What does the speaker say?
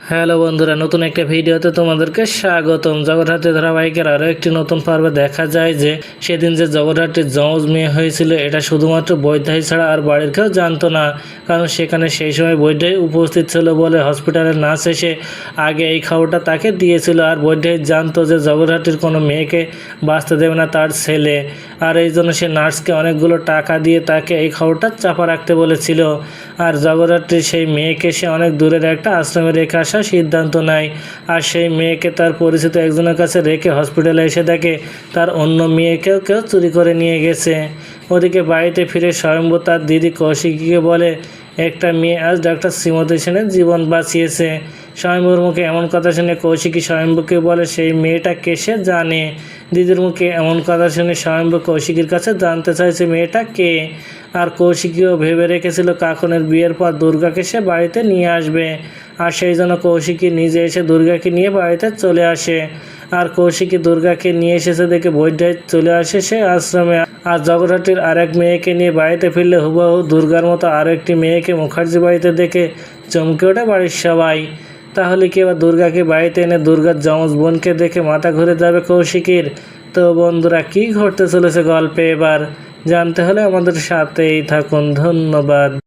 Hello বন্ধুরা, নতুন একটা ভিডিওতে তোমাদেরকে স্বাগতম। জগদ্ধাত্রী ধারাবাহিকের আরও একটি নতুন পর্বে দেখা যায় যে সেদিন যে জগদ্ধাত্রীর যমজ মেয়ে হয়েছিল এটা শুধুমাত্র বৈদ্যাই ছাড়া আর বাড়ির কেউ জানতো না। কারণ সেখানে সেই সময় বৈদ্যাই উপস্থিত ছিল বলে হসপিটালের নার্স এসে আগে এই খবরটা তাকে দিয়েছিল। আর বৈদ্যাই জানতো যে জগদ্ধাত্রীর কোনো মেয়েকে বাঁচতে দেবে না তার ছেলে, আর এই জন্য সে নার্সকে অনেকগুলো টাকা দিয়ে তাকে এই খবরটা চাপা রাখতে বলেছিল। আর জগদ্ধাত্রী সেই মেয়েকে সে অনেক দূরের একটা আশ্রমে রেখে আসার সিদ্ধান্ত নেয়। আর সেই মেয়েকে তার পরিচিত একজনের কাছে রেখে হসপিটালে এসে দেখে তার অন্য মেয়েকেও কেউ চুরি করে নিয়ে গেছে। ওদিকে বাড়িতে ফিরে স্বয়ম্ভু তার দিদি কৌশিকীকে বলে একটা মেয়ে আজ ডাক্তার শ্রীমতী সেনের জীবন বাঁচিয়েছে। স্বয়ম্ভুর মুখে এমন কথা শুনে কৌশিকী স্বয়ম্ভুকে বলে সেই মেয়েটা কে সে জানে। দিদির মুখে এমন কথা শুনে স্বয়ম্ভু কৌশিকীর কাছে জানতে চাইছে মেয়েটা কে। আর কৌশিকীও ভেবে রেখেছিল কাকনের বিয়ের পর দুর্গাকে সে বাড়িতে নিয়ে আসবে। আর সেই জন্য কৌশিকী নিজে এসে দুর্গাকে নিয়ে বাড়িতে চলে আসে। আর কৌশিকী দুর্গাকে নিয়ে এসেছে দেখে বৈদ্যায় চলে আসে সে আশ্রমে। আর জগদ্ধাত্রীর আরেক মেয়েকে নিয়ে বাড়িতে ফিরলে হুবহু দুর্গার মতো আরও একটি মেয়েকে মুখার্জি বাড়িতে দেখে চমকে ওঠে বাড়ির সবাই। তাহলে কি এবার দুর্গাকে বাড়িতে এনে দুর্গার যমজ বোনকে দেখে মাথা ঘুরে যাবে কৌশিকীর? তো বন্ধুরা, কি ঘটতে চলেছে গল্পে এবার জানতে হলে আমাদের সাথেই থাকুন। ধন্যবাদ।